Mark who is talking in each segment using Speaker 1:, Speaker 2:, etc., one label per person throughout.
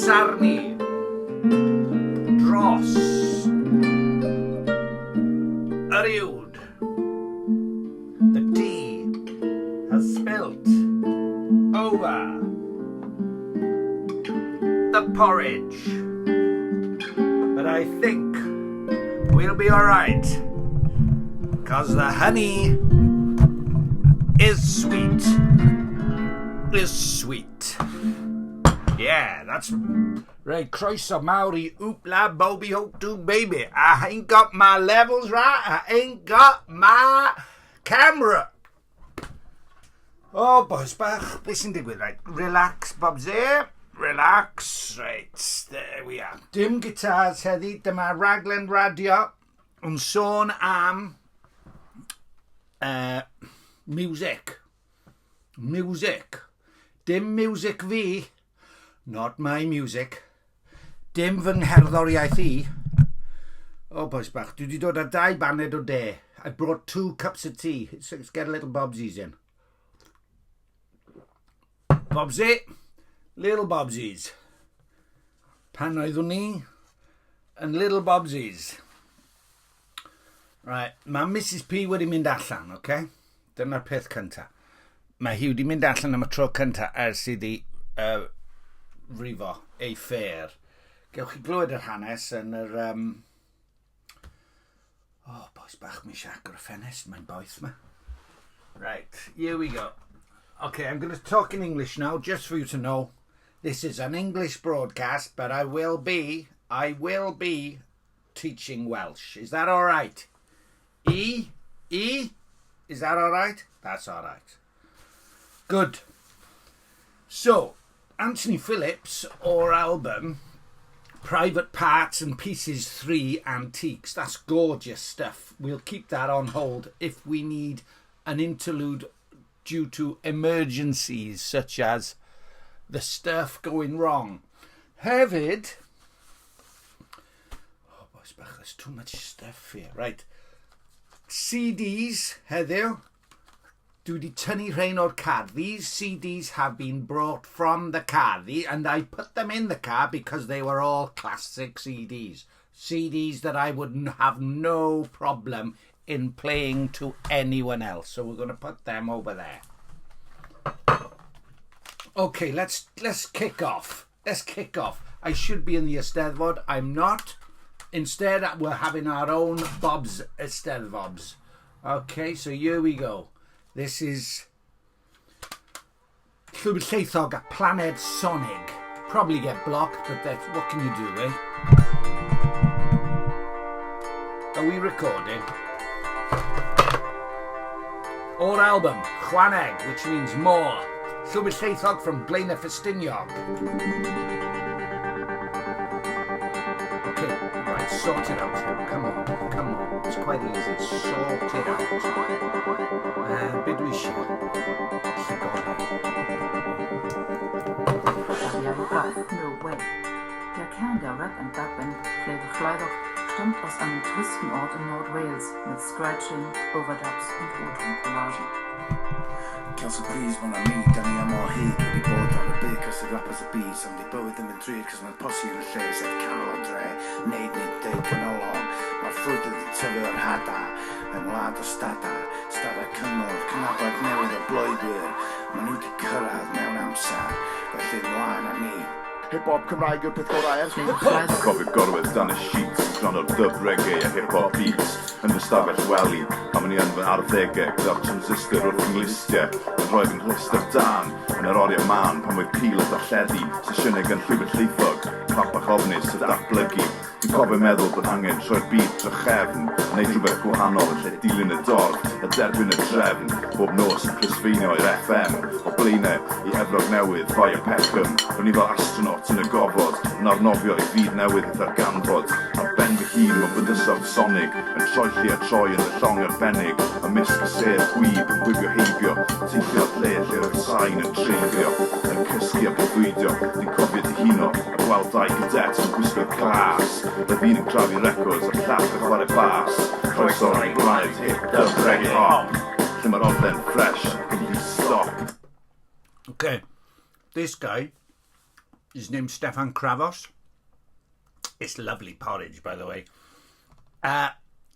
Speaker 1: sarni dros yr uwd. The tea has spilt over the porridge, but I think we'll be alright, 'cause the honey is sweet. Yeah, that's right. Croeso Maori, Wpla24.8, baby. I ain't got my levels right. I ain't got my camera. Oh, boys bach, beth sy'n digwydd, right? Relax, Bobsy. Relax. Right, there we are. Dim guitars heddi, dyma raglen radio yn sôn am music. Dim music fi, not my music. Dim fy ngherddoriaeth i. Oh, boys bach, dwi wedi dod â 2 baned o de. I brought 2 cups of tea. Let's get a little Bobsies in. Bobsy, little Bobsies. Pan oeddwn ni yn little Bobsies. Right, mae Mrs P wedi mynd allan, okay? Dyna'r peth cynta. Mae hi wedi mynd allan am y tro cynta ers iddi rifo ei ffair. Gewch chi glywed yr hanes yn yr... Oh, boys bach, mi eisiau agor y ffenest, mae'n boeth ma. Right, here we go. Okay, I'm going to talk in English now, just for you to know. This is an English broadcast, but I will be teaching Welsh. Is that all right? Is that all right? That's all right. Good. So, Anthony Phillips, or album, Private Parts and Pieces 3 Antiques. That's gorgeous stuff. We'll keep that on hold if we need an interlude due to emergencies such as the stuff going wrong. Hefyd, oh boys bach, there's too much stuff here. Right, CDs heddiw. Dwi wedi tynnu rhain o'r car. These CDs have been brought from the car, and I put them in the car because they were all classic CDs. CDs that I would have no problem in playing to anyone else. So we're going to put them over there. Okay, let's kick off. I should be in the eisteddfod. I'm not. Instead, we're having our own Bob's eisteddfods. Okay, so here we go. This is Llwybr a Planed Sonic. Probably get blocked, but that's, what can you do, eh? Are we recording? O'r album, Chwaneg, which means more. Llwybr from Blaenau Ffestiniog. Okay, right, sort it out here. Come on. It's quite easy. Sort it out. Be dwi eisiau.
Speaker 2: No way. Der Kern der Rap and Dub-Band Llwybr stammt aus einem Touristenort in Nord-Wales mit Scratching, Overdubs und O-Ton-Collagen.
Speaker 3: Cael breeze when I meet, da ni am o hyd wedi bod ar y byd cos y rappers y byd Sam di bywyd ddim yn drud cos mae'n posi yn y lle sef canol o dre Neud ni deud canolog Mae'r ffrwyd wedi tyfu o'r hada Yn wlad o stada cyngor Cynabod newydd o blwyddwyr Mae nhw wedi cyrraedd mewn amser Felly ymlaen â ni Hip-hop Cymraeg yw'r peth gorau ers mi
Speaker 4: Cofio gorwedd dan y sheets Gwrando dub reggae a hip-hop beats Yn fy stafell wely A ma'n i yn fy arddegau Gyda'r transistor wrth yng nglustiau Yn rhoi fy nghlustr dan Yn yr oriau man pan oedd pil o darlledu Sesiynau gan Llwybr Llwyfog Papach ofnus o datblygu Dwi'n cofio meddwl bod angen troi'r byd drachefn Neud rhywbeth gwahanol yn lle dilyn y dorf A derbyn y drefn Bob nos yn crisfeinio i'r FM O Blaenau i Efrog Newydd Fai a Peckham O'n i fel astronaut yn y gofod Yn arnofio i fyd newydd eitha'r ganfod Ar ben fy hun mewn bydysawd sonig Yn troelli a troi yn y llong arbennig Ymysg y sedd gwyb yn gwibio heibio Teithio'r lle lle roedd sain yn treifio Yn cysgu a breuddwydio Dwi'n cofio dihuno a gweld 2 cadet yn gwisgo'r glas Roedd fi'n yn crafu records a'r llall yn chwarae bas Croeso o'r blaid hip dub reggae hop Lle mae'r oflen fresh ac yn stop.
Speaker 1: Okay, this guy His name's Stefan Kravos. It's lovely porridge, by the way.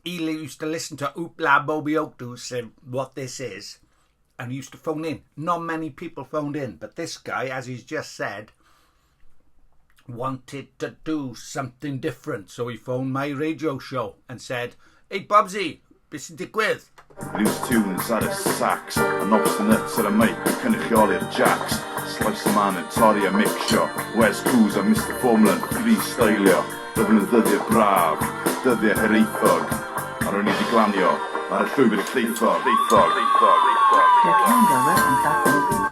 Speaker 1: He used to listen to Wpla24.8 say what this is, and he used to phone in. Not many people phoned in, but this guy, as he's just said, wanted to do something different. So he phoned my radio show and said, "Hey Bobsy, beth sy'n digwydd?"
Speaker 4: Loose tunes ar y sax, a knobs the nuts ar y mic, a cynrychioli'r jacks. Slice y man yn torri a mixio, Wes Cws a Mr Formula yn freestylio. Rydyn yn ddyddiau braf, dyddiau heraethog, a rwy'n i di glanio ar y llwybr y lleithog.
Speaker 2: Der Kerngarret und Dublin.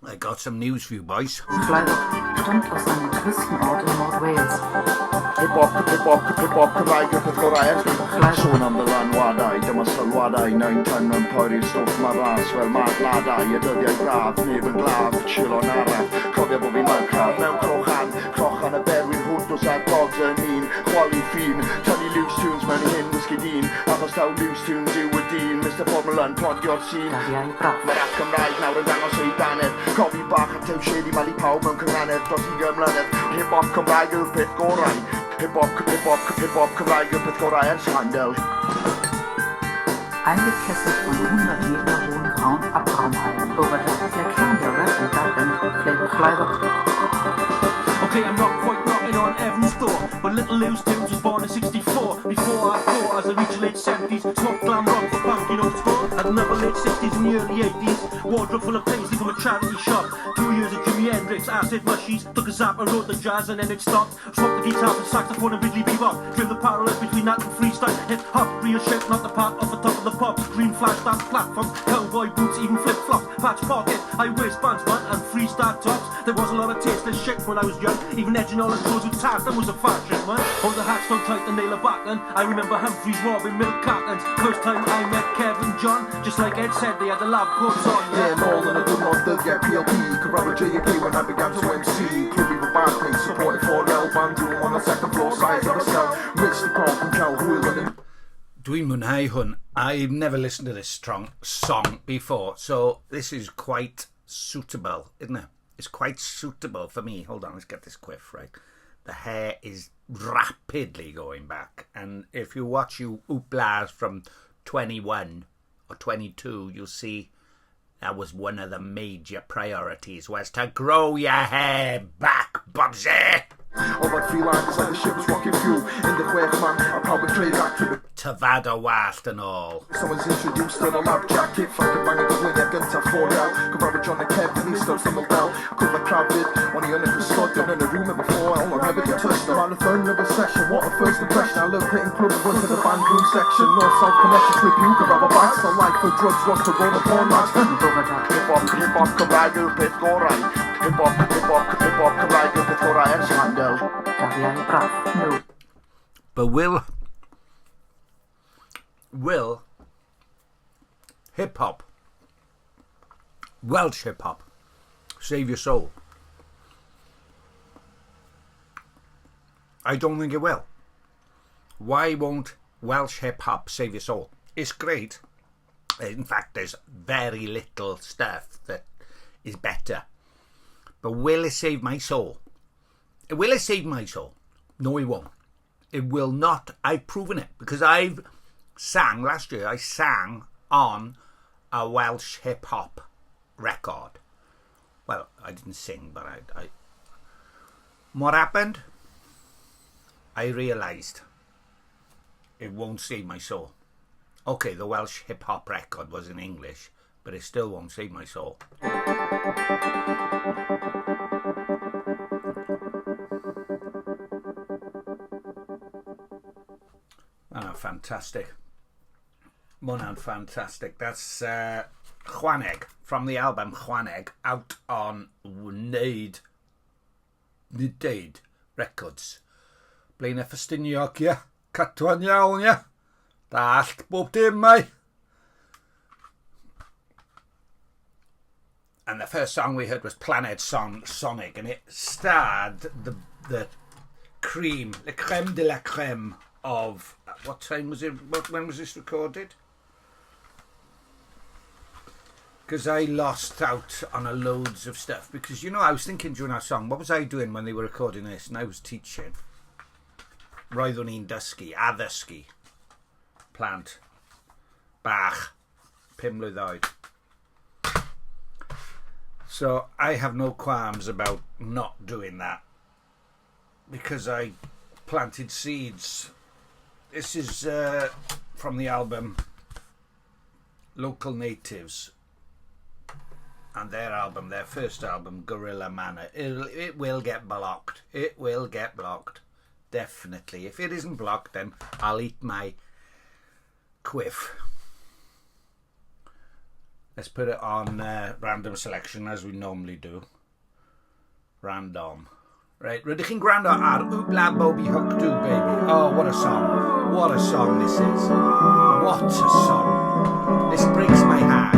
Speaker 1: I got some news for you boys.
Speaker 2: Gleidoch stammt aus einem Touristenort in Nord-Wales.
Speaker 3: Hip-hop, Cymraeg yw'r peth gorau. Sôn am ddylanwadau, dyma sylwadau, 9 tan mewn poeri'r stwff mae ras fel margladau, y dyddiau braf, neb yn glaf, chill o'n araf, cofio bod fi'n marcaf, mewn crochan y berwyn hwdws a gogs yn un, chwali ffin, tynnu loose tunes mewn hyn whisky dyn, achos taw loose tunes yw y dyn, Mr Formula yn podio'r sîn.
Speaker 2: Dyddiau braf.
Speaker 3: Mae'r rap Cymraeg nawr yn dangos ei danedd, cofi bach a tew shady mali pawb mewn cynghanedd dros 20 mlynedd. Hip-hop Cymraeg yw'r peth gorau. Hip-hop Cymraeg yw'r peth gorau ers handel.
Speaker 2: Eingekesselt von 100 Meter hohen grauen Abraumhallen überdacht der Kerngarret und Dublin Gleidoch.
Speaker 5: Okay, I'm not quite knocking on heaven's door, but Little Loose Tunes was born in 64. Before I thought, as I reached late 70s, smoked glam rock for punk, you know it's fun. Had another late 60s and the early 80s, wardrobe full of paisley from a charity shop. 2 years of Jimi Hendrix, acid mushies, took a zap, I wrote the jazz and then it stopped. Smoked the guitar and saxophone and Ridley Bebop. Drew the parallels between that and freestyle, hip-hop, real shit, not the part off the top of the pops. Green flash, dance platforms, cowboy boots, even flip-flops, patch pocket, high waistbands, man, and freestyle tops. There was a lot of tasteless shit when I was young, even edging all the clothes with tats, that was a fashion, man. Hold the hat so tight and nail a backland. I remember Humphreys, Robin, milk cartons. First time I met Kevin John, just like Ed said, they had the lab coats on.
Speaker 3: Yeah, all in a good not dyddiau PLP, Cyfarfod JP when I began to MC. Clwb with bandmates, supporting 4L band, doing on the second floor, size of a cell. Rich the Paul from Cal, Hwyl and
Speaker 1: Dwi'n mwynhau hwn. I've never listened to this strong song before, so this is quite suitable, isn't it? It's quite suitable for me. Hold on, let's get this quiff right. The hair is rapidly going back, and if you watch Wplas from 21 or 22, you'll see that was one of the major priorities, was to grow your hair back, Bobsy.
Speaker 3: All that free line is like the ship was rocking fuel. In the wave, man, I'll probably trade back to the
Speaker 1: Tyfad o wallt and all.
Speaker 3: Someone's introduced in a lab jacket, fucking banging the wing against a 4L. Cyfarfod John and Kevin, he still stumbled down. I could have crowd it, when he understood, done in a room before, all I never get touched. Around the third of a session, what a first impression. I love hitting club and run to the band room section. North-South connections with you, Cyfarfod bags, I like for drugs, rock to roll the porn lads. Hip-hop, Cymraeg yw'r peth gorau. Hip-hop, Cymraeg yw'r peth gorau ers handel.
Speaker 2: Dyddiau braf. No.
Speaker 1: But will hip-hop, Welsh hip-hop, save your soul? I don't think it will. Why won't Welsh hip-hop save your soul? It's great. In fact, there's very little stuff that is better. But will it save my soul? Will it save my soul? No, it won't. It will not. I've proven it, because I've sang last year. I sang on a Welsh hip-hop record. Well, I didn't sing, but I what happened? I realised it won't save my soul. Okay, the Welsh hip-hop record was in English, but it still won't save my soul. Oh, fantastic. Mona'n fantastic. That's Chwaneg, from the album Chwaneg, out on Wneud Records. Blaen y Ffestiniog, ie. Cadwan iawn, ie. Dallt bob dim, mai. And the first song we heard was Planet Sonic, and it starred the cream, the creme de la creme of, what time was it, when was this recorded? because I lost out on a loads of stuff. Because, you know, I was thinking during our song, what was I doing when they were recording this? And I was teaching. Roeddwn i'n dysgu, addysgu. Plant. Bach. 5 mlwydd oed. So I have no qualms about not doing that. Because I planted seeds. This is from the album Local Natives. And their first album, Gorilla Manor. It will get blocked. It will get blocked. Definitely. If it isn't blocked, then I'll eat my quiff. Let's put it on random selection as we normally do. Random. Right, rydych chi'n gwrando ar Wpla24.8, baby. Oh, what a song. What a song this is. What a song. This breaks my heart.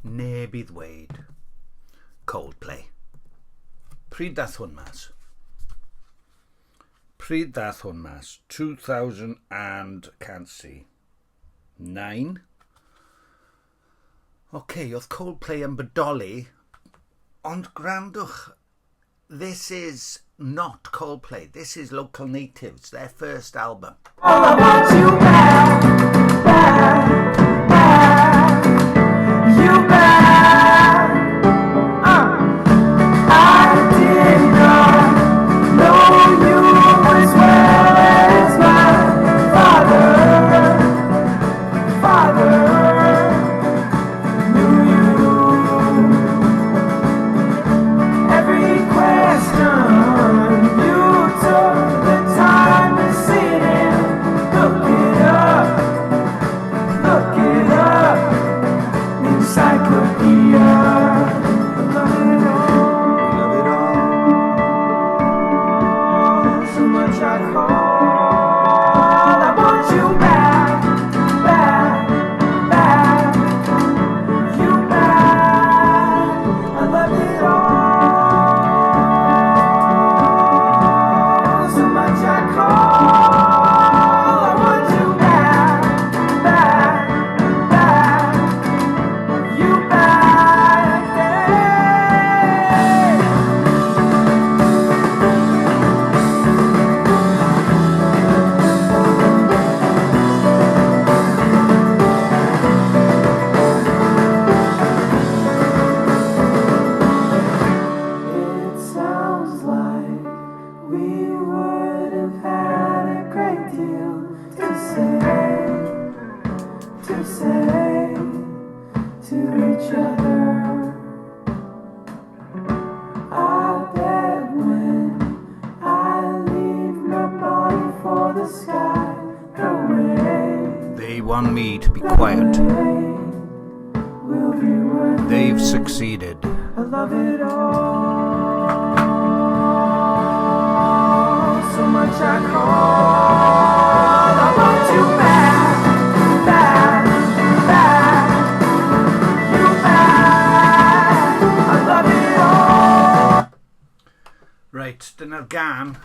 Speaker 1: Neb i ddweud. Coldplay. Pryd dath hwn mas? Pryd dath hwn mas? 2000 and, can't see, 9? OK, oedd Coldplay yn bodoli, ond grandwch, this is not Coldplay. This is Local Natives, their first album.
Speaker 6: All I want you back, back, back, you back. I did not know you as well as my father knew you. Every question you took the time to sit and look it up, encyclopedia.
Speaker 1: They want me to be quiet. They've succeeded.
Speaker 6: I love it all. So much I call. I want you back, back, back. You back. I love it all.
Speaker 1: Right, dyna'r gan,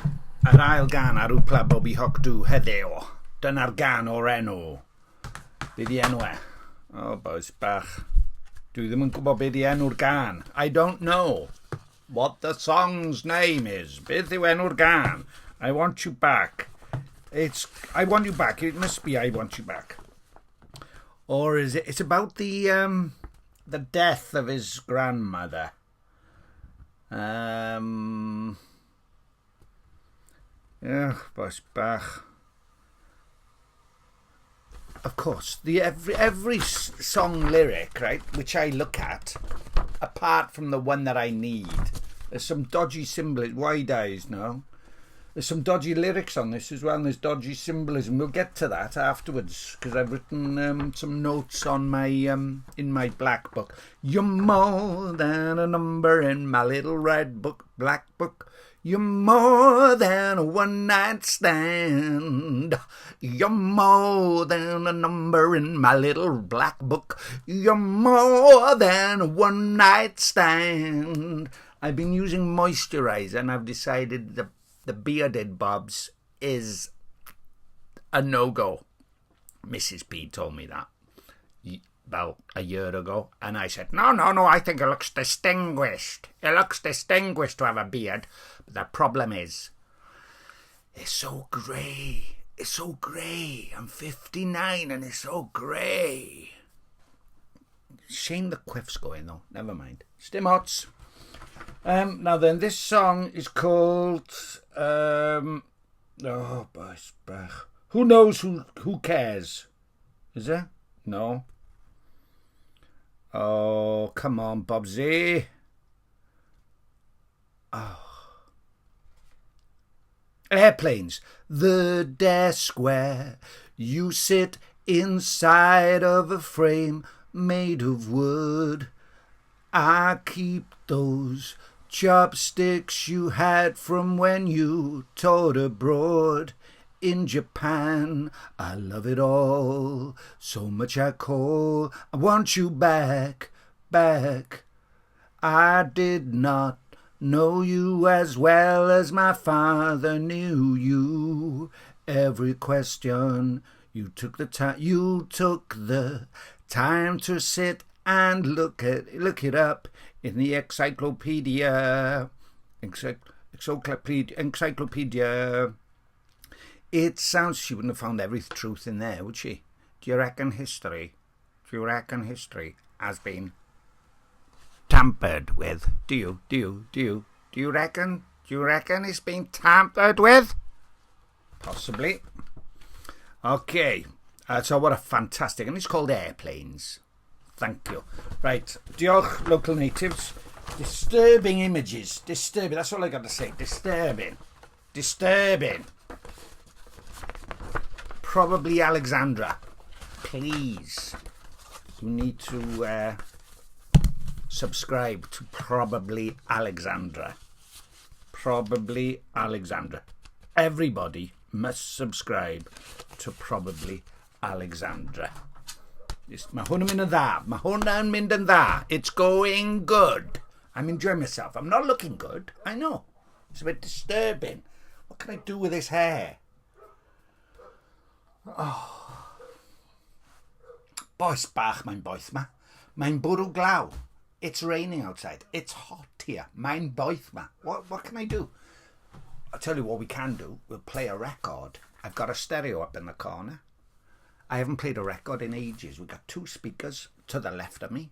Speaker 1: yr ail gan ar Wpla24.8 heddiw. Dyna'r gan o'r enw. Be di enw e? Oh, boys bach. Dwi ddim yn gwybod be di enw'r gan. I don't know what the song's name is. Beth yw enw'r gan? I want you back. It's I want you back. It must be I want you back. Or is it? It's about the death of his grandmother. Boys Bach. Of course, every song lyric, right, which I look at, apart from the one that I need, there's some dodgy symbolism. Wide eyes, no. There's some dodgy lyrics on this as well, and there's dodgy symbolism. We'll get to that afterwards, because I've written some notes on my in my black book. You're more than a number in my little red book, black book. You're more than a one-night stand. You're more than a number in my little black book. You're more than a one-night stand. I've been using moisturiser, and I've decided the bearded bobs is a no-go. Mrs. P told me that about a year ago, and I said, no, I think it looks distinguished. It looks distinguished to have a beard. But the problem is, it's so grey. It's so grey. I'm 59 and it's so grey. Shame the quiff's going though. Never mind. Stimhots. Now then, this song is called Who Knows Who Cares? Is there? No. Oh, come on, Bobsy. Oh. Airplanes. The desk where you sit inside of a frame made of wood. I keep those chopsticks you had from when you taught abroad in Japan. I love it all, so much I call. I want you back, back. I did not know you as well as my father knew you. Every question you took the time to sit and look it up in the encyclopedia. It sounds she wouldn't have found every truth in there, would she? Do you reckon history has been tampered with? Do you reckon it's been tampered with? Possibly. Okay. So what a fantastic, and it's called Airplanes. Thank you. Right. Diolch, local natives. Disturbing images. Disturbing. That's all I got to say. Disturbing. Probably Alexandra. Please. You need to subscribe to Probably Alexandra. Probably Alexandra. Everybody must subscribe to Probably Alexandra. Mae hwnna'n mynd yn dda. It's going good. I'm enjoying myself. I'm not looking good. I know. It's a bit disturbing. What can I do with this hair? Oh. Boes bach, mae'n boeth ma. Mae'n bwrw glaw. It's raining outside. It's hot here. Mae'n boeth ma. What can I do? I'll tell you what we can do. We'll play a record. I've got a stereo up in the corner. I haven't played a record in ages. We've got two speakers to the left of me.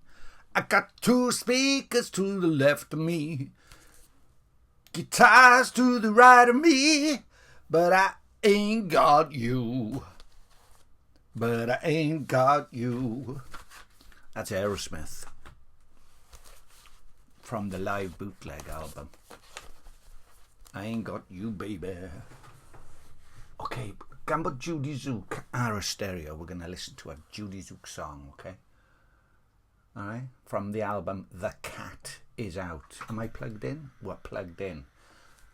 Speaker 1: I got two speakers to the left of me. Guitars to the right of me. But I ain't got you. That's Aerosmith. From the live bootleg album. I ain't got you, baby. Okay, gan bod Judy Zook ar y stereo, we're going to listen to a Judy Zook song, okay? Alright, from the album The Cat Is Out. Am I plugged in? We're plugged in.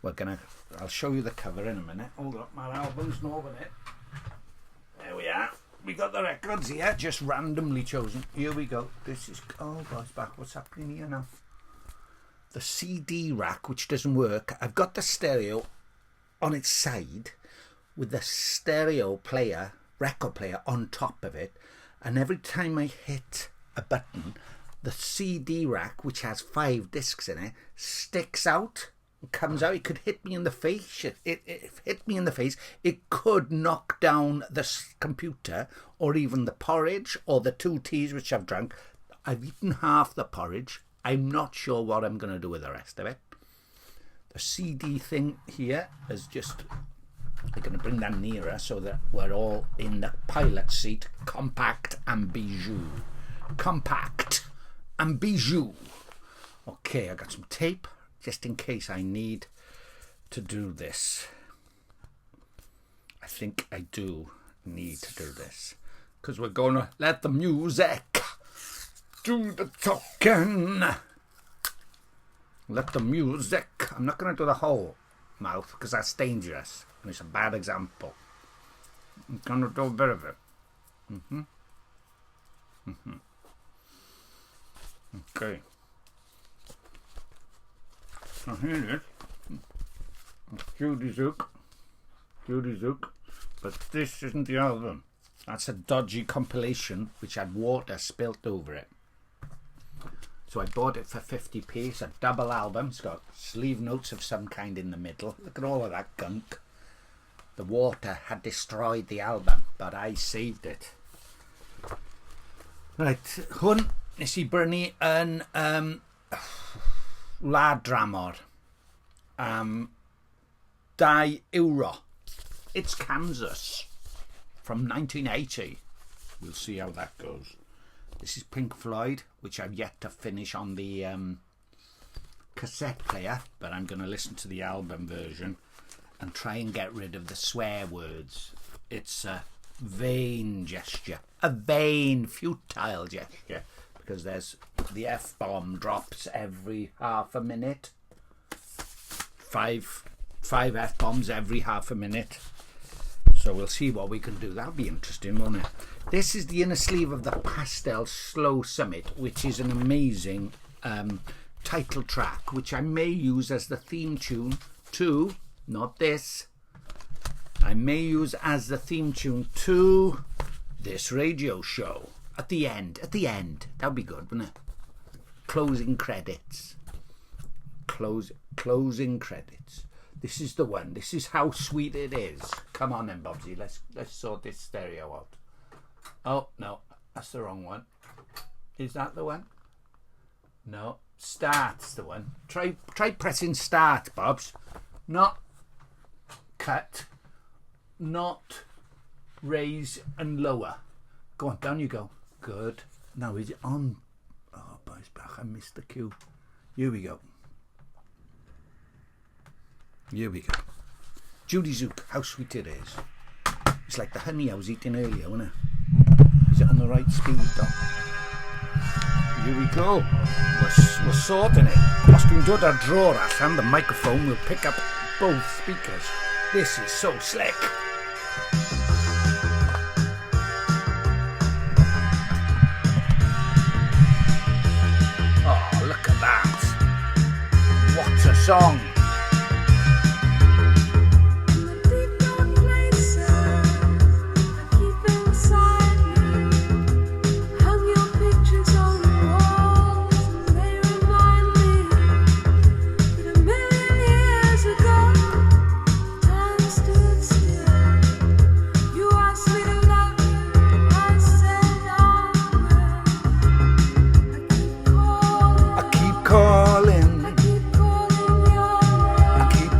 Speaker 1: I'll show you the cover in a minute. Hold up, my album's not over there. There we are. We got the records here, just randomly chosen. Here we go. This is, oh gosh, back. What's happening here now? The CD rack, which doesn't work. I've got the stereo on its side with the stereo player, record player on top of it, and every time I hit a button, the CD rack, which has 5 discs in it, sticks out comes out, it could hit me in the face. It hit me in the face. It could knock down the computer, or even the porridge, or the 2 teas which I've drunk. I've eaten half the porridge. I'm not sure what I'm going to do with the rest of it. The CD thing here is just... I'm going to bring that nearer so that we're all in the pilot seat. Compact and bijou. Compact and bijou. Okay, I got some tape just in case I need to do this. I think I do need to do this, because we're going to let the music do the talking. Let the music. I'm not going to do the whole mouth because that's dangerous and it's a bad example. I'm going to do a bit of it. Okay. Now here it is. Judy Zook. But this isn't the album. That's a dodgy compilation which had water spilt over it. So I bought it for 50p. It's a double album. It's got sleeve notes of some kind in the middle. Look at all of that gunk. The water had destroyed the album, but I saved it. Right, hwn nes I brynu yn Wlad Dramor. €2. It's Kansas from 1980. We'll see how that goes. This is Pink Floyd, which I've yet to finish on the cassette player, but I'm going to listen to the album version and try and get rid of the swear words. It's a vain gesture, a vain, futile gesture, because there's the F-bomb drops every half a minute. Five F-bombs every half a minute. So we'll see what we can do. That'll be interesting, won't it? This is the inner sleeve of the Pastel Slow Summit, which is an amazing title track, which I may use as the theme tune to, not this, I may use as the theme tune to this radio show. At the end. That'd be good, wouldn't it? Closing credits. Closing credits. This is the one. This is how sweet it is. Come on then, Bobsy. Let's sort this stereo out. Oh, no. That's the wrong one. Is that the one? No. Start's the one. Try pressing start, Bobs. Not cut. Not raise and lower. Go on, down you go. Good. Now is it on? Oh, boys, back. I missed the cue. Here we go. Judy Zook, how sweet it is. It's like the honey I was eating earlier, wasn't it? Is it on the right speed though? Here we go. We're sorting it. Os dwi'n dod ar dro'r allan, the microphone will pick up both speakers. This is so slick. Oh, look at that. What a song.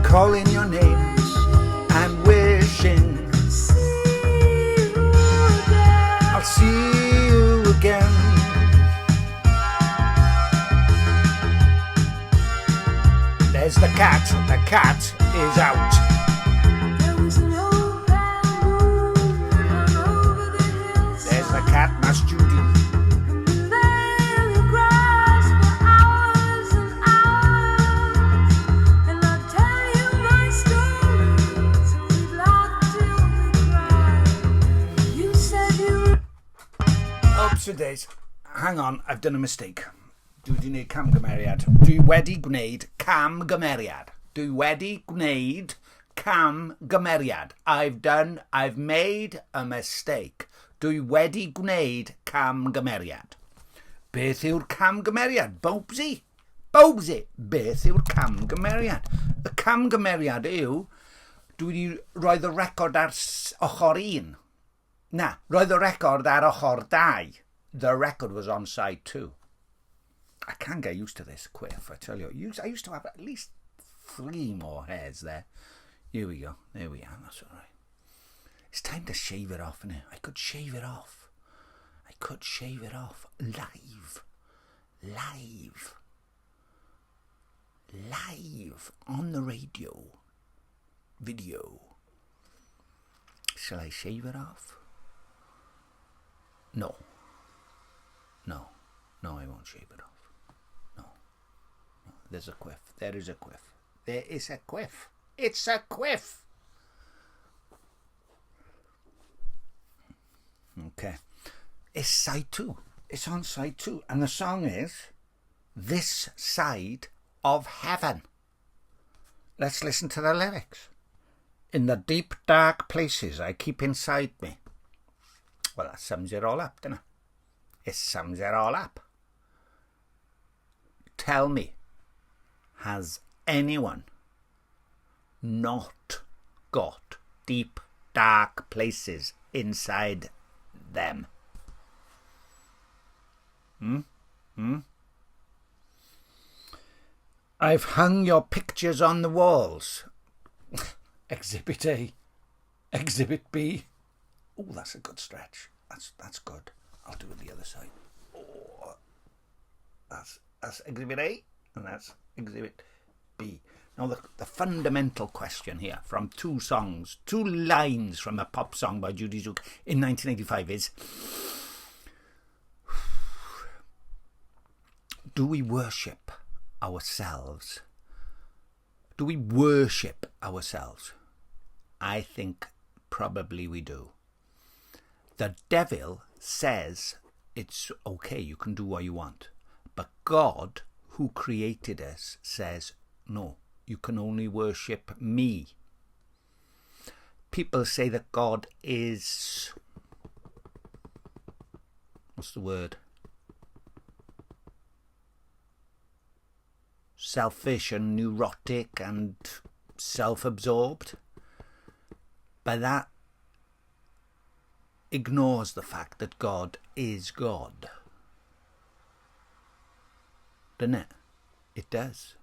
Speaker 1: Calling your name and wishing I'll see you again. There's the cat is out. There's the cat, Miss Judy. Days. Hang on, I've done a mistake. Dwi wedi gwneud camgymeriad. Dwi wedi gwneud camgymeriad. I've made a mistake. Dwi wedi gwneud camgymeriad. Beth yw'r camgymeriad, Bobsy? Bawbse, beth yw'r camgymeriad? Y camgymeriad yw, dwi wedi roedd y record ar ochr 1. Na, roedd y record ar ochr 2. The record was on side 2. I can't get used to this quiff, I tell you. I used to have at least 3 more hairs there. Here we go. There we are. That's all right. It's time to shave it off, innit? I could shave it off. I could shave it off. Live. On the radio. Video. Shall I shave it off? No, I won't shave it off. No. There's a quiff. There is a quiff. There is a quiff. It's a quiff. Okay. It's side 2. It's on side 2. And the song is This Side of Heaven. Let's listen to the lyrics. In the deep, dark places I keep inside me. Well, that sums it all up, doesn't it? It sums it all up. Tell me, has anyone not got deep, dark places inside them? I've hung your pictures on the walls. Exhibit A. Exhibit B. Oh, that's a good stretch. That's good. I'll do it the other side. Oh, that's Exhibit A, and that's Exhibit B. Now, the fundamental question here from 2 songs, 2 lines from a pop song by Judy Zook in 1985 is, do we worship ourselves? Do we worship ourselves? I think probably we do. The devil says it's okay, you can do what you want. But God, who created us, says, no, you can only worship me. People say that God is... what's the word? Selfish and neurotic and self-absorbed. But that ignores the fact that God is God. Doesn't it? It does.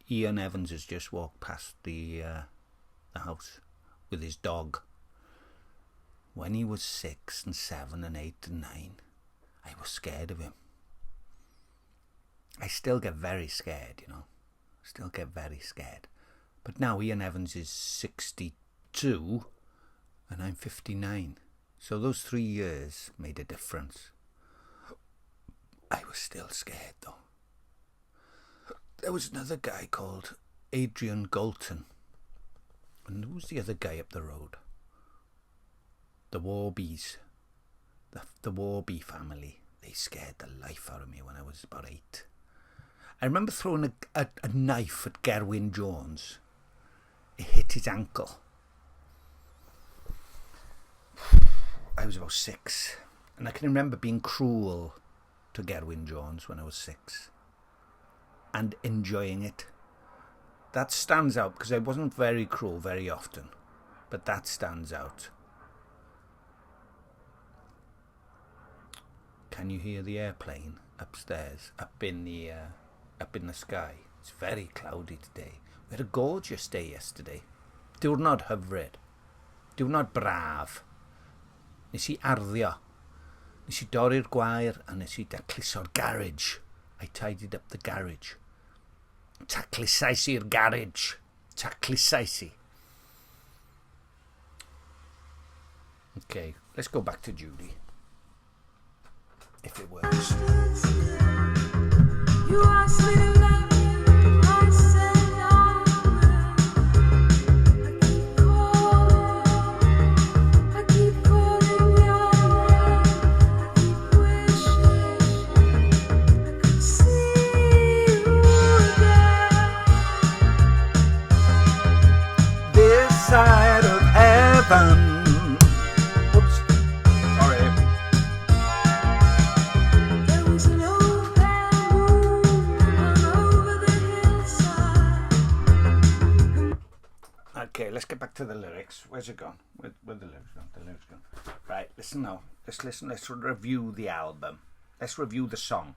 Speaker 1: Ian Evans has just walked past the house with his dog. When he was 6 and 7 and 8 and 9, I was scared of him. I still get very scared, you know. Still get very scared. But now Ian Evans is 62 and I'm 59. So those 3 years made a difference. I was still scared though. There was another guy called Adrian Galton. And who's the other guy up the road? The Warbies. The Warby family. They scared the life out of me when I was about 8. I remember throwing a knife at Gerwyn Jones. It hit his ankle. I was about 6. And I can remember being cruel to Gerwyn Jones when I was 6. And enjoying it. That stands out because I wasn't very cruel very often. But that stands out. Can you hear the airplane upstairs, up in the sky? It's very cloudy today. We had a gorgeous day yesterday. Diwrnod hyfryd. Diwrnod braf. Nes I arddio. Nes I dorri'r gwair a nes I dacluso'r garage. I tidied up the garage. Taclusais i'r garage. Taclusais I. Okay, let's go back to Judy. If it works.
Speaker 6: You asked me to love you, I said I will. I keep calling your name, I keep wishing I could see you again.
Speaker 1: This side of heaven.
Speaker 6: There was an open wound
Speaker 1: to the lyrics. Where's it gone? Where the lyrics gone? The lyrics gone. Right, listen now. Let's listen. Let's review the album. Let's review the song.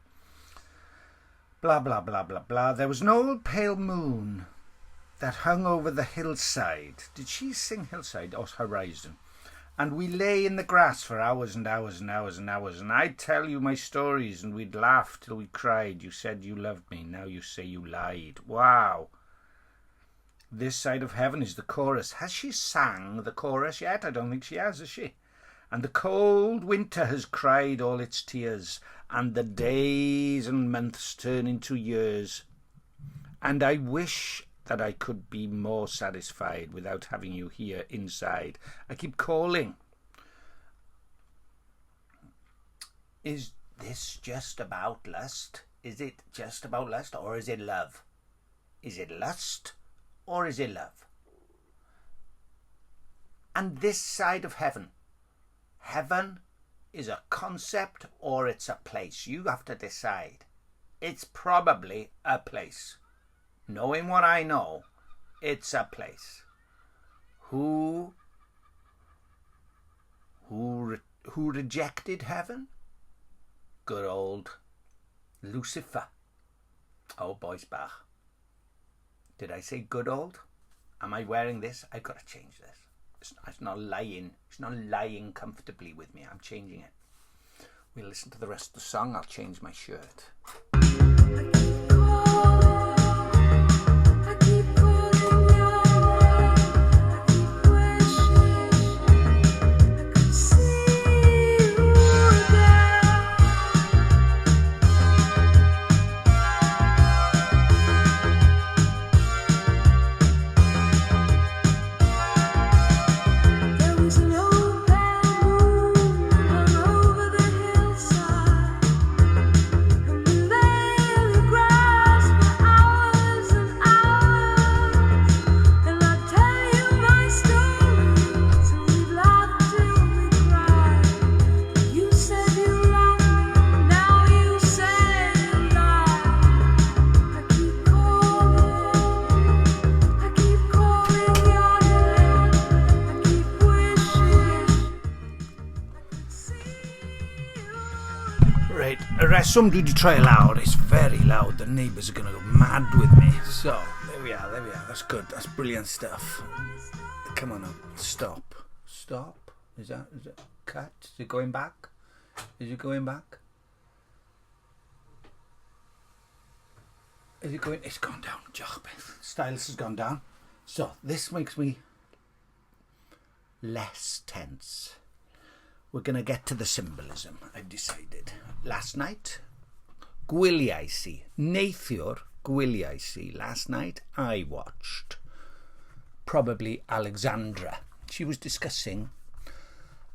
Speaker 1: Blah, blah, blah, blah, blah. There was an old pale moon that hung over the hillside. Did she sing hillside or horizon? And we lay in the grass for hours and hours and hours and hours. And I'd tell you my stories and we'd laugh till we cried. You said you loved me. Now you say you lied. Wow. This side of heaven is the chorus. Has she sang the chorus yet? I don't think she has she? And the cold winter has cried all its tears, and the days and months turn into years. And I wish that I could be more satisfied without having you here inside. I keep calling. Is this just about lust? Is it just about lust, or is it love? Is it lust, or is it love? And this side of heaven. Heaven is a concept or it's a place. You have to decide. It's probably a place. Knowing what I know, it's a place. Who rejected heaven? Good old Lucifer. Oh, boys, Bach. Did I say good old? Am I wearing this? I've got to change this. It's not lying. It's not lying comfortably with me. I'm changing it. We'll listen to the rest of the song. I'll change my shirt. Somebody to try it loud. It's very loud. The neighbours are going to go mad with me. So, there we are. That's good. That's brilliant stuff. Come on now. Stop. Is that cut? Is it going back? Is it going? It's gone down. Stylus has gone down. So, this makes me less tense. We're going to get to the symbolism, I've decided. Last night, last night I watched probably Alexandra. She was discussing,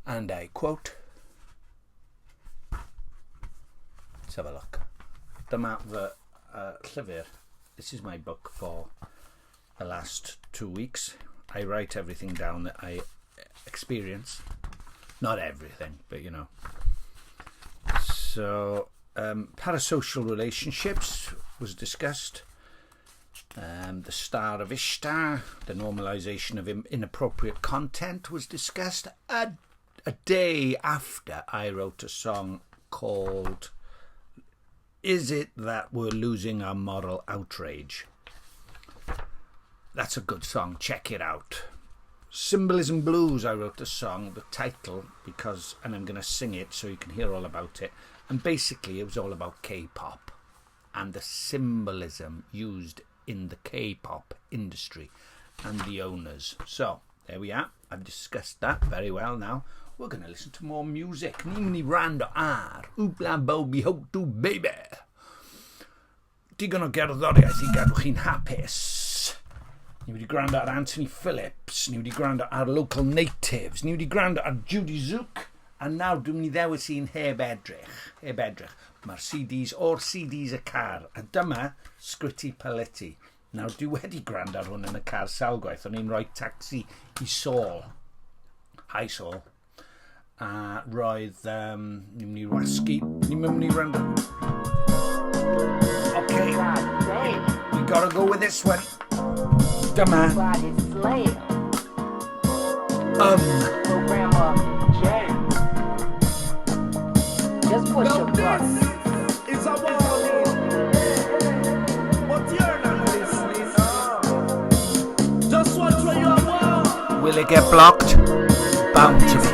Speaker 1: and I quote, let's have a look. Dyma fy llyfr. This is my book for the last 2 weeks. I write everything down that I experience. Not everything, but you know. So, parasocial relationships was discussed. The Star of Ishtar, the normalization of inappropriate content was discussed. A day after I wrote a song called Is It That We're Losing Our Moral Outrage? That's a good song. Check it out. Symbolism Blues, I wrote a song, the title, and I'm going to sing it so you can hear all about it. And basically it was all about K-pop and the symbolism used in the K-pop industry and the owners. So, there we are. I've discussed that very well now. We're going to listen to more music. Ni rando ar, Wpla24.8, baby. Digon o gerddoriaeth I gadw chi'n hapus. Ni wedi gwrando ar Anthony Phillips, ni wedi gwrando ar Local Natives, ni wedi gwrando ar Judy Zook, a nawr dwi'n mynd I ddewis i'n heb edrych. Mae'r CDs o'r CDs y car, a dyma Sgritty Paletti. Nawr dwi wedi gwrando ar hwn yn y car sawl gwaith, o'n i'n rhoi tacsi I Saul. Hi Saul. A roedd, ni'n mynd I wasgu, ni'n mynd I gwrando. Okay, we gotta go with this one. Dyma
Speaker 7: Programmer J. Just push your button.
Speaker 3: It's a warning, but you're not listening. Just watch where you are.
Speaker 1: Will it get blocked? Bound to be.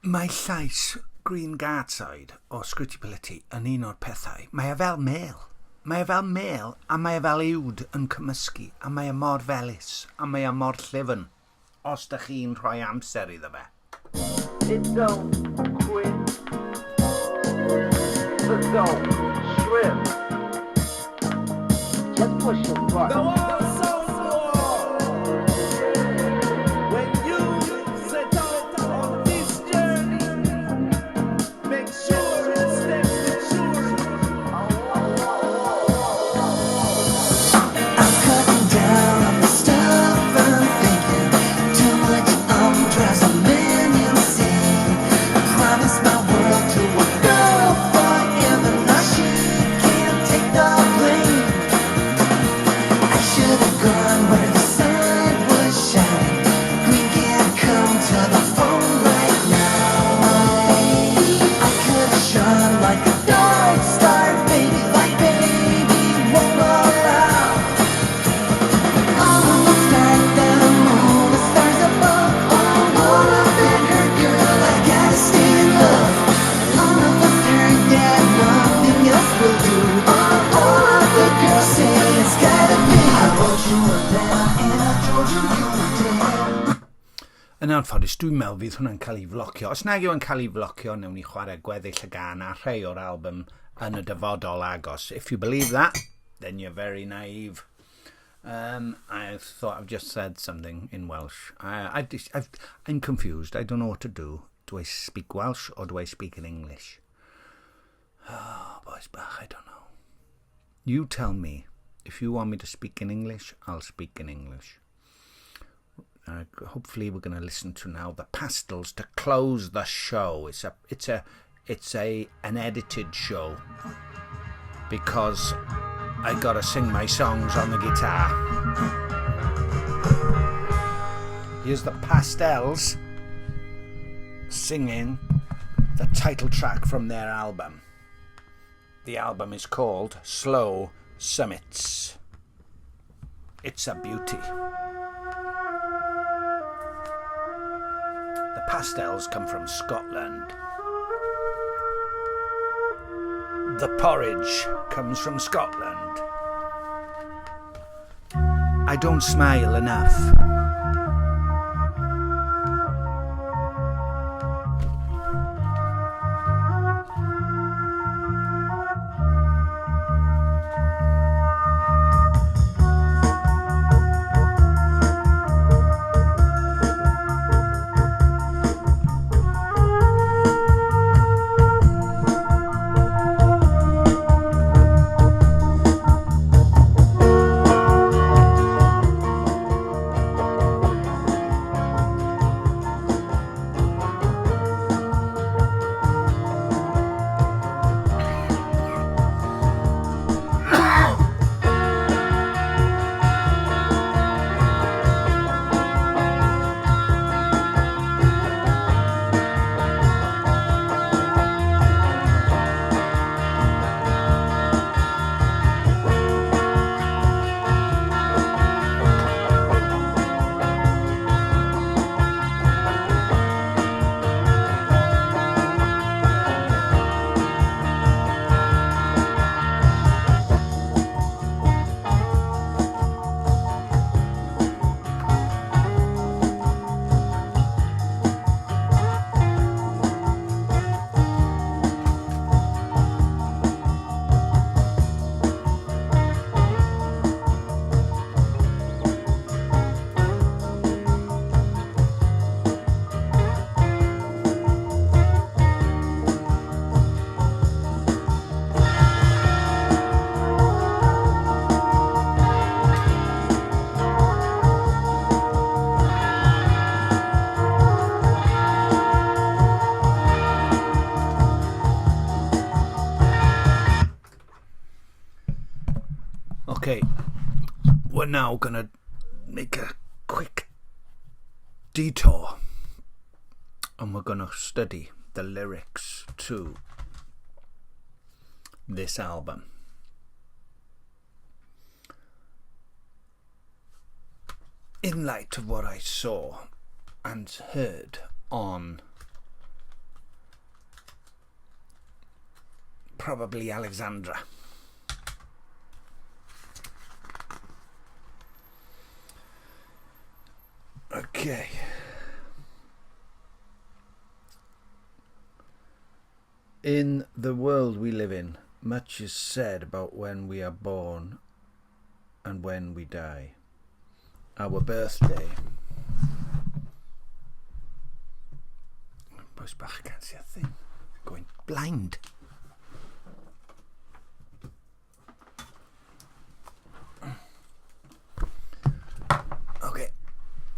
Speaker 1: Mae llais Green Gartside o Sgwtipelity yn un o'r pethau. Mae e fel mêl. Mae e fel mêl a mae e fel uwd yn cymysgu a mae e mor felys a mae e mor llyfn os da chi'n rhoi amser iddo fe.
Speaker 7: It don't quit. So don't shrimp. Just push your button.
Speaker 3: When you set out on this journey, make sure it steps mature.
Speaker 8: I'm cutting down on the stuff I'm thinking. Too much dress a million sin. Promise my world to a girl forever. Now she can't take the blame. I should have gone where the sun was shining. We can't come to the phone right now. I could have shone like a dark star, baby, like baby won't allow. All of the stars, the moon, the stars above, all of it hurt, girl, I gotta stay in love. All of us heard that nothing else will do. All of the girls say it's gotta be. I wrote you a letter and I told you you were dead.
Speaker 1: Yn anffodus, dwi'n meddwl fydd hwnna'n cael ei flocio. Os nag yw'n cael ei flocio, newn ni chwarae gweddill y gan a rhai o'r album yn y dyfodol agos. If you believe that, then you're very naive. I thought I've just said something in Welsh. I'm confused. I don't know what to do. Do I speak Welsh or do I speak in English? Oh, boys bach, I don't know. You tell me. If you want me to speak in English, I'll speak in English. Hopefully we're going to listen to now the Pastels to close the show. It's an edited show because I gotta sing my songs on the guitar. Here's the Pastels singing the title track from their album. The album is called Slow Summits. It's a beauty. The Pastels come from Scotland. The Porridge comes from Scotland. I don't smile enough. now going to make a quick detour, and we're going to study the lyrics to this album. In light of what I saw and heard on probably Alexandra. Okay. In the world we live in, much is said about when we are born and when we die. Our birthday. Push back, I can't see a thing. Going blind. Okay,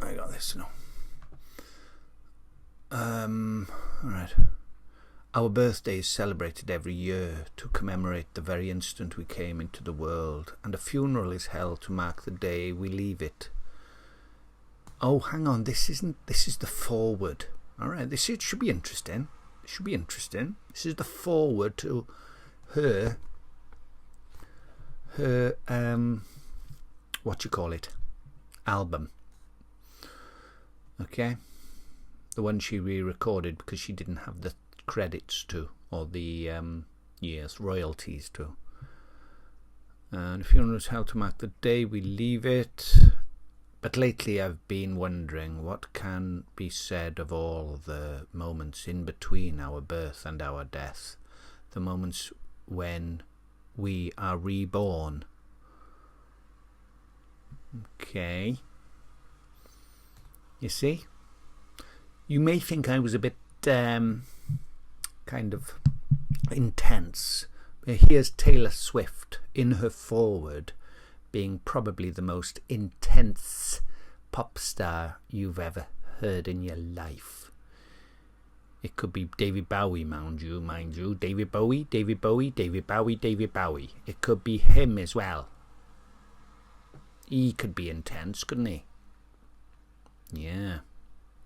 Speaker 1: I got this now. Alright. Our birthday is celebrated every year to commemorate the very instant we came into the world, and a funeral is held to mark the day we leave it. Oh, hang on, this is the foreword. Alright, should be interesting. It should be interesting. This is the foreword to her what you call it, album. Okay, the one she re-recorded because she didn't have the credits to, or the royalties to. And the funeral is held to mark the day we leave it. But lately I've been wondering what can be said of all the moments in between our birth and our death, the moments when we are reborn. Okay. You see? You may think I was a bit kind of intense. Here's Taylor Swift in her foreword, being probably the most intense pop star you've ever heard in your life. It could be David Bowie, mind you. David Bowie. It could be him as well. He could be intense, couldn't he? Yeah,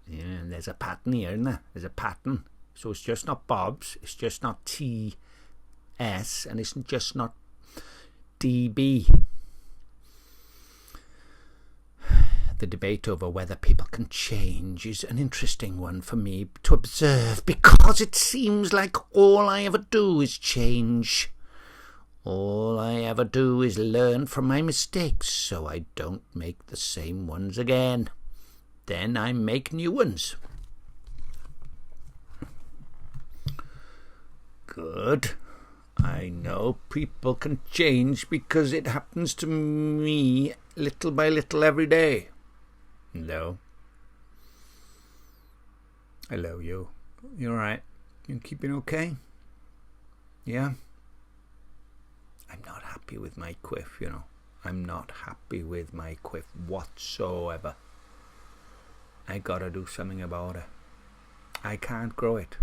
Speaker 1: there's a pattern here, isn't there? There's a pattern. So it's just not Bob's, it's just not TS, and it's just not DB. The debate over whether people can change is an interesting one for me to observe, because it seems like all I ever do is change. All I ever do is learn from my mistakes so I don't make the same ones again. Then I make new ones. Good. I know people can change because it happens to me little by little every day. Hello. Hello, you. You alright? You keeping okay? Yeah? I'm not happy with my quiff, you know. I'm not happy with my quiff whatsoever. I gotta do something about it. I can't grow it.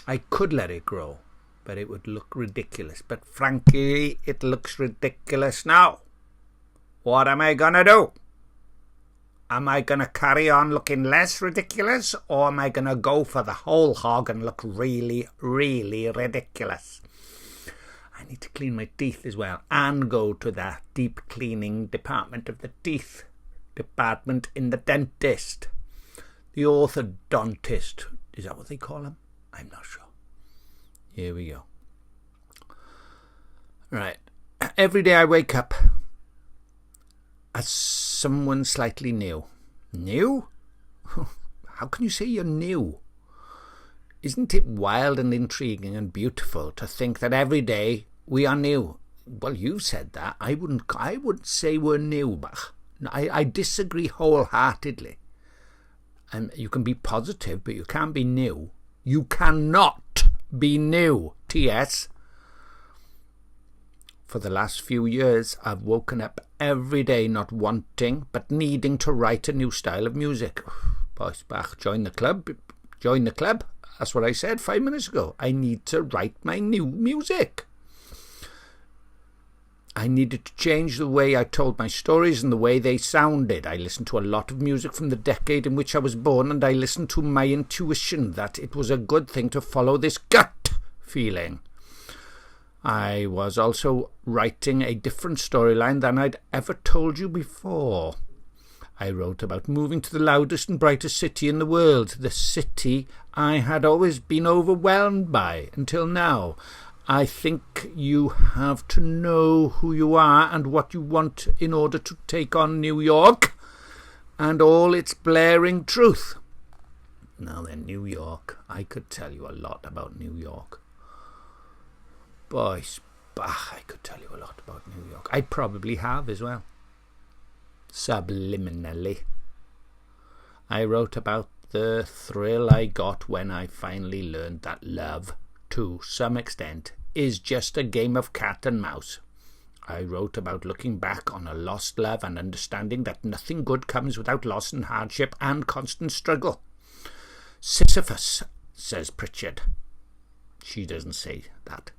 Speaker 1: I could let it grow, but it would look ridiculous. But frankly, it looks ridiculous now. What am I gonna do? Am I gonna carry on looking less ridiculous, or am I gonna go for the whole hog and look really, really ridiculous? I need to clean my teeth as well, and go to that deep cleaning department of the teeth department in the dentist. The orthodontist. Is that what they call him? I'm not sure. Here we go. Right. Every day I wake up as someone slightly new. New? How can you say you're new? Isn't it wild and intriguing and beautiful to think that every day we are new? Well, you said that. I wouldn't say we're new, but I disagree wholeheartedly. And you can be positive, but you can't be new. You cannot be new, TS. For the last few years, I've woken up every day not wanting, but needing to write a new style of music. Boys back, join the club. Join the club. That's what I said 5 minutes ago. I need to write my new music. I needed to change the way I told my stories and the way they sounded. I listened to a lot of music from the decade in which I was born, and I listened to my intuition that it was a good thing to follow this gut feeling. I was also writing a different storyline than I'd ever told you before. I wrote about moving to the loudest and brightest city in the world, the city I had always been overwhelmed by until now. I think you have to know who you are and what you want in order to take on New York and all its blaring truth. Now then, New York. I could tell you a lot about New York. Boys, I could tell you a lot about New York. I probably have as well. Subliminally. I wrote about the thrill I got when I finally learned that love, to some extent, is just a game of cat and mouse. I wrote about looking back on a lost love and understanding that nothing good comes without loss and hardship and constant struggle. Sisyphus, says Pritchard. She doesn't say that.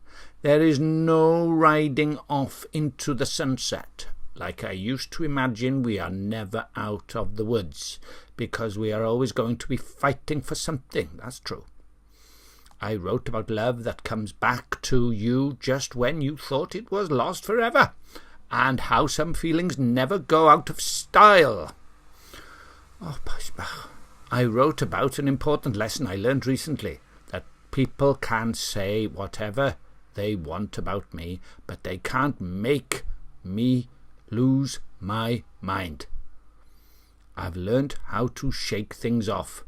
Speaker 1: There is no riding off into the sunset. Like I used to imagine, we are never out of the woods, because we are always going to be fighting for something. That's true. I wrote about love that comes back to you just when you thought it was lost forever, and how some feelings never go out of style. I wrote about an important lesson I learned recently, that people can say whatever they want about me, but they can't make me lose my mind. I've learned how to shake things off.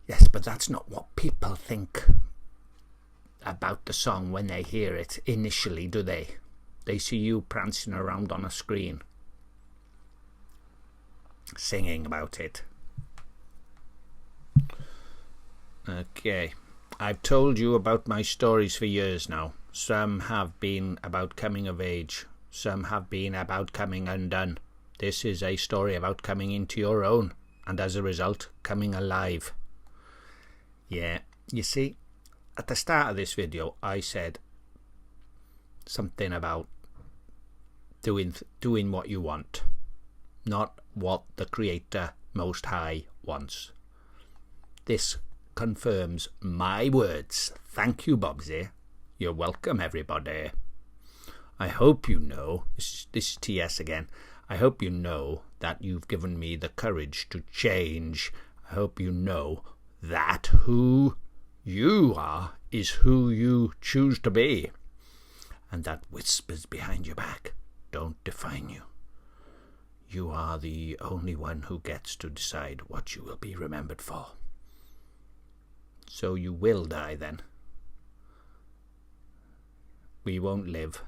Speaker 1: Yes, but that's not what people think about the song when they hear it initially, do they? They see you prancing around on a screen, singing about it. Okay, I've told you about my stories for years now. Some have been about coming of age. Some have been about coming undone. This is a story about coming into your own, and as a result, coming alive. Yeah, you see, at the start of this video, I said something about doing what you want, not what the Creator Most High wants. This confirms my words. Thank you, Bobsy. You're welcome, everybody. I hope you know, this is TS again, I hope you know that you've given me the courage to change. I hope you know that who you are is who you choose to be, and that whispers behind your back don't define you. You are the only one who gets to decide what you will be remembered for. So you will die then. We won't live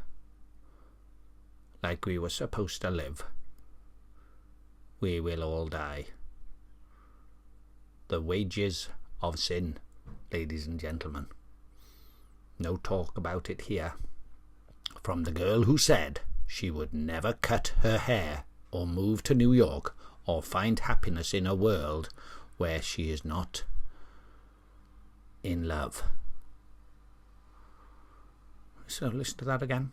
Speaker 1: like we were supposed to live. We will all die. The wages of sin, ladies and gentlemen. No talk about it here. From the girl who said she would never cut her hair or move to New York or find happiness in a world where she is not in love. So listen to that again.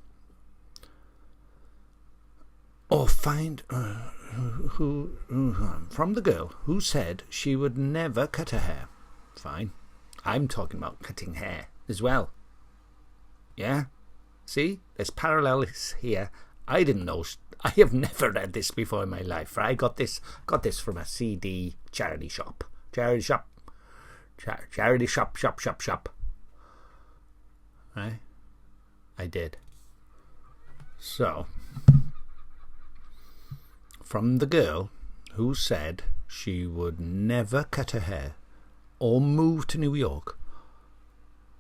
Speaker 1: Or find from the girl who said she would never cut her hair. Fine. I'm talking about cutting hair as well. Yeah? See? There's parallels here. I didn't know. I have never read this before in my life. I got this from a CD charity shop. Charity shop. Right? I did. So, from the girl who said she would never cut her hair or move to New York,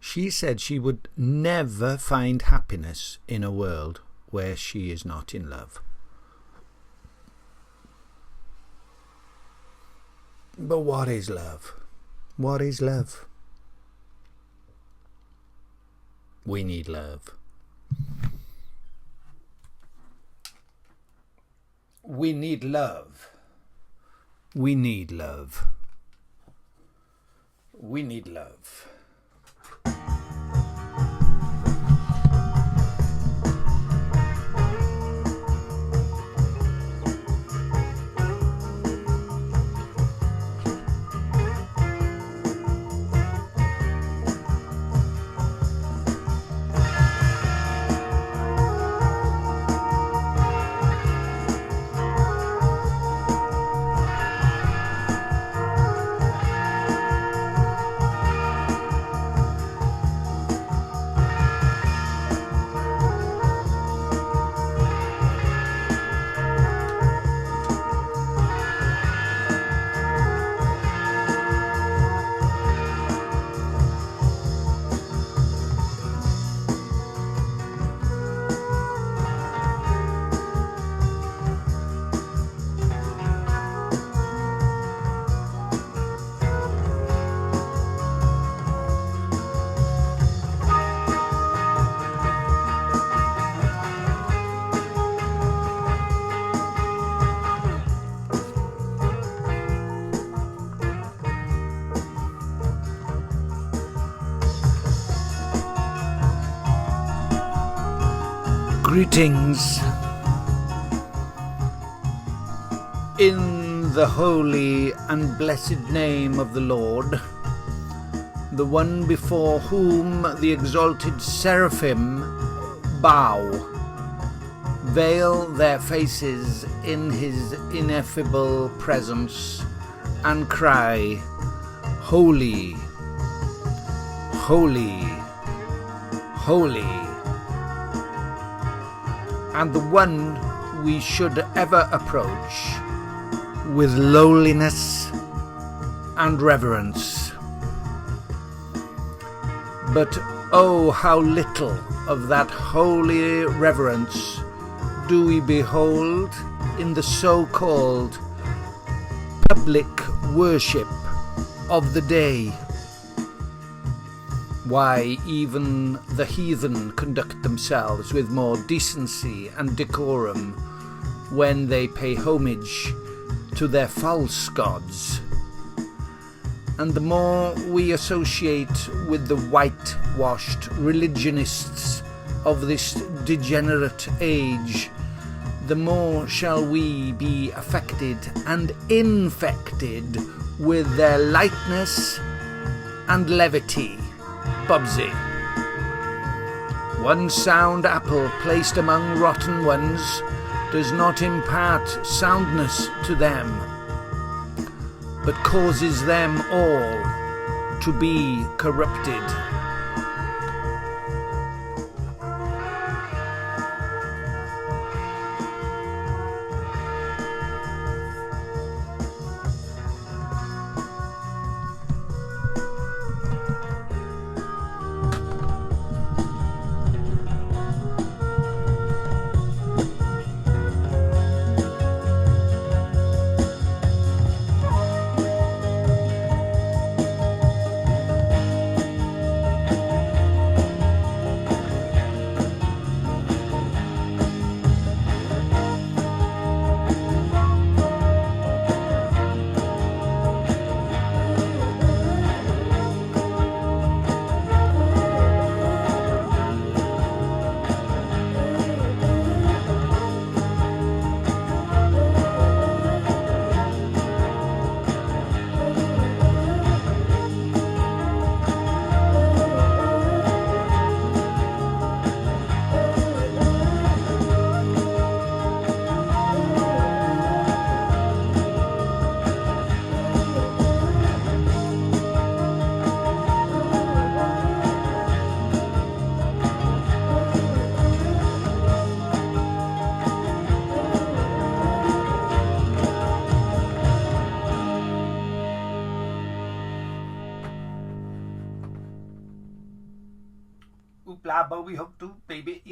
Speaker 1: she said she would never find happiness in a world where she is not in love. But what is love? What is love? We need love. We need love. We need love. We need love. Greetings. In the holy and blessed name of the Lord, the one before whom the exalted seraphim bow, veil their faces in his ineffable presence, and cry, Holy, holy, holy. And the one we should ever approach with lowliness and reverence. But oh, how little of that holy reverence do we behold in the so-called public worship of the day. Why, even the heathen conduct themselves with more decency and decorum when they pay homage to their false gods. And the more we associate with the whitewashed religionists of this degenerate age, the more shall we be affected and infected with their lightness and levity. Bubsy. One sound apple placed among rotten ones does not impart soundness to them, but causes them all to be corrupted. Wpla, Bowie, Hook, Baby,